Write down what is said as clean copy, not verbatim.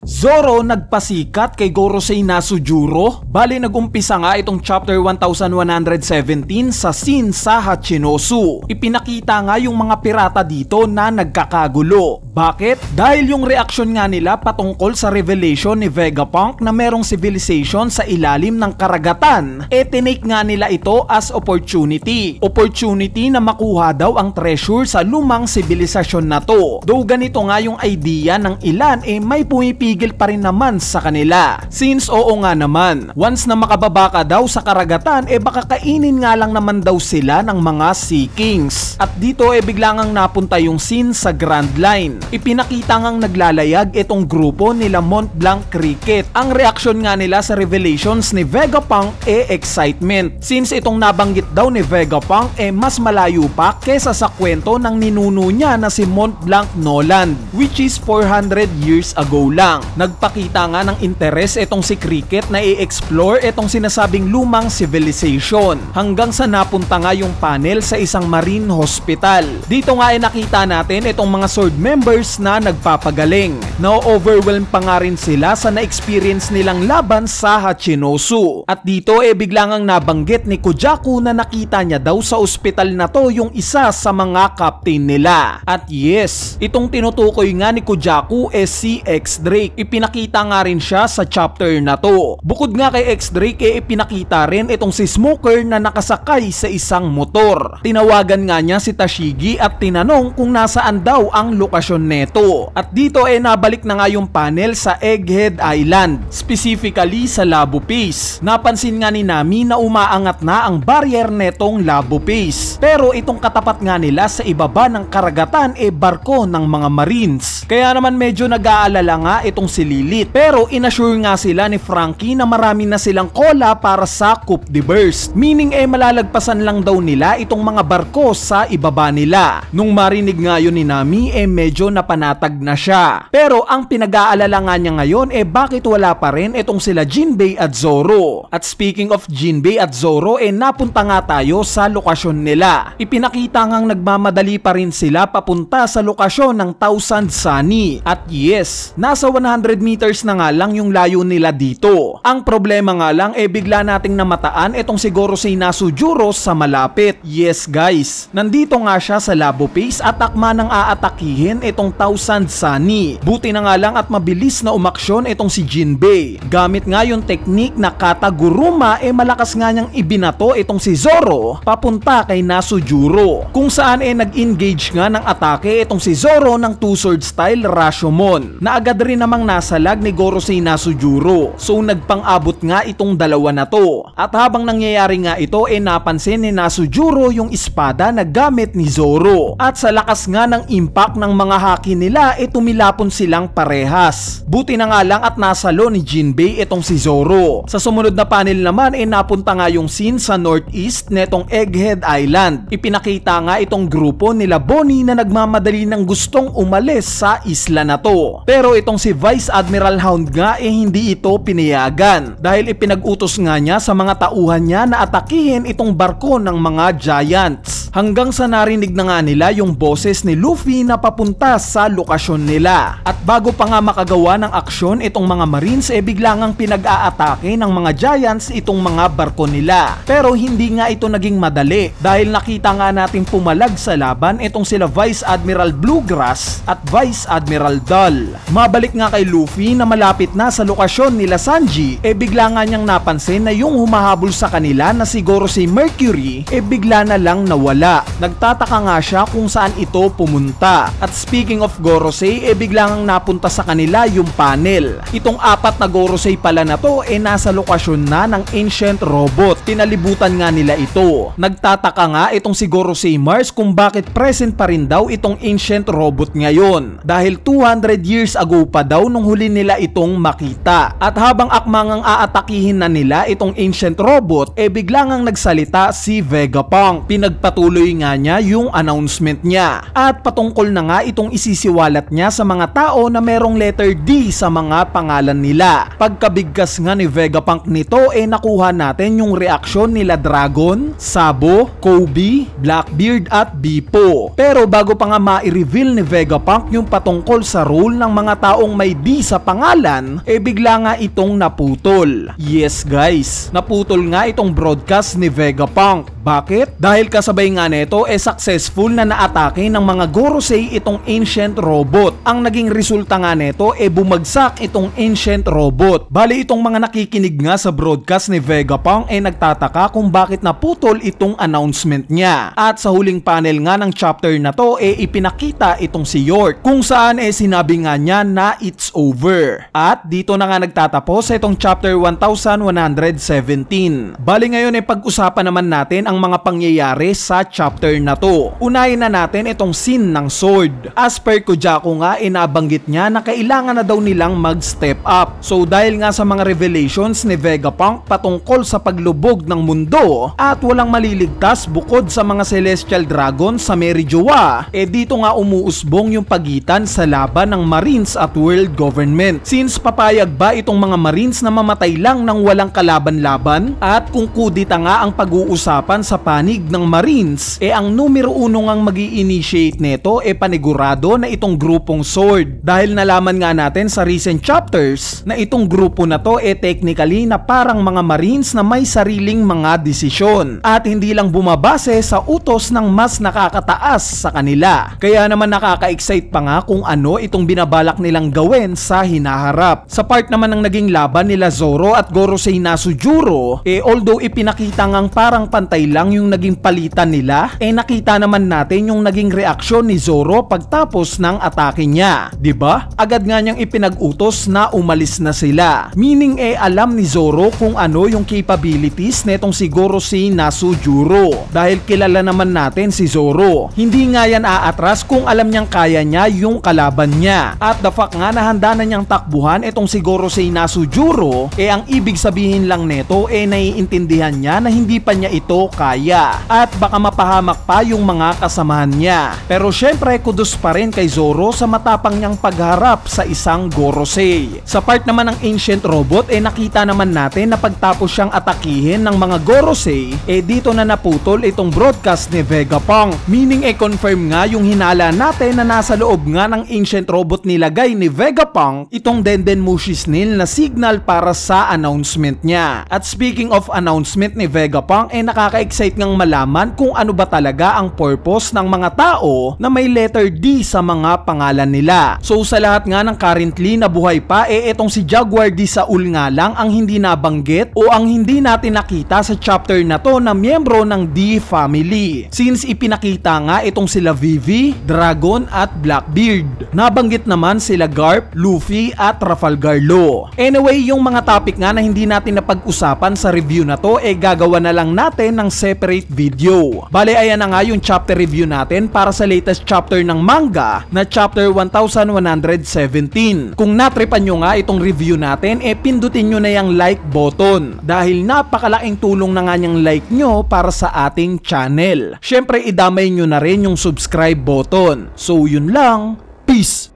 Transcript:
Zoro nagpasikat kay Gorosei Nasujuro? Bali nagumpisa nga itong chapter 1117 sa scene sa Hachinosu. Ipinakita nga yung mga pirata dito na nagkakagulo. Bakit? Dahil yung reaksyon nga nila patungkol sa revelation ni Vegapunk na merong civilization sa ilalim ng karagatan, tinake nga nila ito as opportunity. Opportunity na makuha daw ang treasure sa lumang sibilisasyon na to. Though ganito nga yung idea ng ilan, may pumipigil pa rin naman sa kanila. Since oo nga naman, once na makababa ka daw sa karagatan, baka kainin nga lang naman daw sila ng mga Sea Kings. At dito biglang ang napunta yung scene sa Grand Line. Ipinakita ngang naglalayag itong grupo nila Mont Blanc Cricket. Ang reaksyon nga nila sa revelations ni Vegapunk excitement. Since itong nabanggit daw ni Vegapunk mas malayo pa kesa sa kwento ng ninuno niya na si Mont Blanc Noland, which is 400 years ago lang. Nagpakita nga ng interes itong si Cricket na i-explore itong sinasabing lumang civilization hanggang sa napunta nga yung panel sa isang marine hospital. Dito nga nakita natin itong mga sword members na nagpapagaling. Na-overwhelm pa nga rin sila sa na-experience nilang laban sa Hachinosu. At dito biglang ang nabanggit ni Kujaku na nakita niya daw sa ospital na to yung isa sa mga captain nila. At yes, itong tinutukoy nga ni Kujaku si X-Drake. Ipinakita nga rin siya sa chapter na to. Bukod nga kay X-Drake ipinakita rin itong si Smoker na nakasakay sa isang motor. Tinawagan nga niya si Tashigi at tinanong kung nasaan daw ang lokasyon neto. At dito nabalik na nga yung panel sa Egghead Island, specifically sa Labo Base. Napansin nga ni Nami na umaangat na ang barrier netong Labo Base. Pero itong katapat nga nila sa ibaba ng karagatan barko ng mga Marines. Kaya naman medyo nag-aalala nga itong si Lilith. Pero inassure nga sila ni Franky na marami na silang kola para sa Coup de Burst. Meaning malalagpasan lang daw nila itong mga barko sa ibaba nila. Nung marinig nga yun ni Nami medyo napanatag na siya. Pero ang pinag-aalala nga niya ngayon bakit wala pa rin itong sila Jinbei at Zoro. At speaking of Jinbei at Zoro napunta nga tayo sa lokasyon nila. Ipinakita ngang nagmamadali pa rin sila papunta sa lokasyon ng Thousand Sunny. At yes, nasa 100 meters na nga lang yung layo nila dito. Ang problema nga lang bigla nating namataan itong si Gorosei Nasujuro sa malapit. Yes guys, nandito nga siya sa Labo Base at akma nang aatakihin itong Thousand Sunny. Buti na nga lang at mabilis na umaksyon itong si Jinbei. Gamit nga yung technique na Kataguruma malakas nga niyang ibinato itong si Zoro papunta kay Nasujuro. Kung saan nag-engage nga ng atake itong si Zoro ng two-sword style Rashomon na agad rin namang nasalag ni Gorosei Nasujuro. So nagpang-abot nga itong dalawa na to. At habang nangyayari nga ito napansin ni Nasujuro yung espada na gamit ni Zoro. At sa lakas nga ng impact ng mga haki nila tumilapon silang parehas. Buti na nga lang at nasalo ni Jinbei itong si Zoro. Sa sumunod na panel naman napunta nga yung scene sa northeast netong Egghead Island. Ipinakita nga itong grupo nila Bonnie na nagmamadali ng gustong umalis sa isla na to. Pero itong si Vice Admiral Hound nga hindi ito pinayagan dahil ipinag-utos nga niya sa mga tauhan niya na atakihin itong barko ng mga giants. Hanggang sa narinig na nga nila yung boses ni Luffy na papunta sa lokasyon nila. At bago pa nga makagawa ng aksyon itong mga Marines bigla ngang pinag-aatake ng mga giants itong mga barko nila. Pero hindi nga ito naging madali dahil nakita nga natin pumalag sa laban itong sila Vice Admiral Bluegrass at Vice Admiral Dull. Mabalik nga kay Luffy na malapit na sa lokasyon nila Sanji bigla nga niyang napansin na yung humahabol sa kanila na si Gorosei Mercury bigla na lang nawala. Nagtataka nga siya kung saan ito pumunta. At speaking of Gorosei bigla ngang napunta sa kanila yung panel. Itong apat na Gorosei pala na to nasa lokasyon na ng ancient robot. Tinalibutan nga nila ito. Nagtataka nga itong si Gorosei Mars kung bakit present pa rin daw itong ancient robot ngayon. Dahil 200 years ago pa daw nung huli nila itong makita. At habang akmangang aatakihin na nila itong ancient robot bigla ngang nagsalita si Vegapunk. Pinagpatuloy nga niya yung announcement niya. At patungkol na nga itong isisiwalat niya sa mga tao na merong letter D sa mga pangalan nila. Pagkabigkas nga ni Vegapunk nito nakuha natin yung reaksyon nila Dragon, Sabo, Kobe, Blackbeard at Bippo. Pero bago pa nga ma-reveal ni Vegapunk yung patungkol sa role ng mga taong may may D sa pangalan, bigla nga itong naputol. Yes guys, naputol nga itong broadcast ni Vegapunk. Bakit? Dahil kasabay nga neto successful na naatake ng mga Gorosei itong ancient robot. Ang naging resulta nga neto bumagsak itong ancient robot. Bali itong mga nakikinig nga sa broadcast ni Vegapunk nagtataka kung bakit naputol itong announcement niya. At sa huling panel nga ng chapter na to ipinakita itong si York kung saan sinabi nga niya na it's over. At dito na nga nagtatapos itong chapter 1117. Bali ngayon pag-usapan naman natin ang mga pangyayari sa chapter na to. Unahin na natin itong scene ng sword. As per Kojako nga nabanggit niya na kailangan na daw nilang mag-step up. So dahil nga sa mga revelations ni Vegapunk patungkol sa paglubog ng mundo at walang maliligtas bukod sa mga celestial dragon sa Merijoa, dito nga umuusbong yung pagitan sa laban ng Marines at world government. Since papayag ba itong mga Marines na mamatay lang ng walang kalaban-laban? At kung kudita nga ang pag-uusapan sa panig ng Marines, ang numero 1 ngang magi-initiate neto panigurado na itong grupong sword. Dahil nalaman nga natin sa recent chapters na itong grupo na to technically na parang mga Marines na may sariling mga desisyon at hindi lang bumabase sa utos ng mas nakakataas sa kanila. Kaya naman nakaka-excite pa nga kung ano itong binabalak nilang gawin sa hinaharap. Sa part naman ng naging laban nila Zoro at Gorosei Nasujuro, although ipinakita ngang parang pantay lang yung naging palitan nila, nakita naman natin yung naging reaksyon ni Zoro pagtapos ng atake niya. Diba? Agad nga niyang ipinag-utos na umalis na sila. Meaning alam ni Zoro kung ano yung capabilities netong si Gorosei Nasujuro. Dahil kilala naman natin si Zoro. Hindi nga yan aatras kung alam niyang kaya niya yung kalaban niya. At the fact nga na handa na niyang takbuhan itong si Gorosei Nasujuro, ang ibig sabihin lang neto naiintindihan niya na hindi pa niya ito kaya. At baka mapahamak pa yung mga kasamahan niya. Pero syempre kudos pa rin kay Zoro sa matapang niyang pagharap sa isang Gorosei. Sa part naman ng ancient robot nakita naman natin na pagtapos siyang atakihin ng mga Gorosei, dito na naputol itong broadcast ni Vegapunk. Meaning confirm nga yung hinala natin na nasa loob nga ng ancient robot nilagay ni Vegapunk itong Dendenmushi Snail na signal para sa announcement niya. At speaking of announcement ni Vegapunk, nakaka-excite ngang malaman kung ano ba talaga ang purpose ng mga tao na may letter D sa mga pangalan nila. So sa lahat nga ng currently na buhay pa, itong si Jaguar D Saul nga lang ang hindi nabanggit o ang hindi natin nakita sa chapter na to na miyembro ng D family. Since ipinakita nga itong sila Vivi, Dragon at Blackbeard. Nabanggit naman sila Garp, Luffy at Trafalgar Law. Anyway, yung mga topic nga na hindi natin napag-usapan sa review na to gagawa na lang natin ng separate video. Bale ayan na nga yung chapter review natin para sa latest chapter ng manga na chapter 1117. Kung natripan nyo nga itong review natin, pindutin nyo na yung like button dahil napakalaking tulong na nga niyang like nyo para sa ating channel. Syempre idamay nyo na rin yung subscribe button. So yun lang, peace!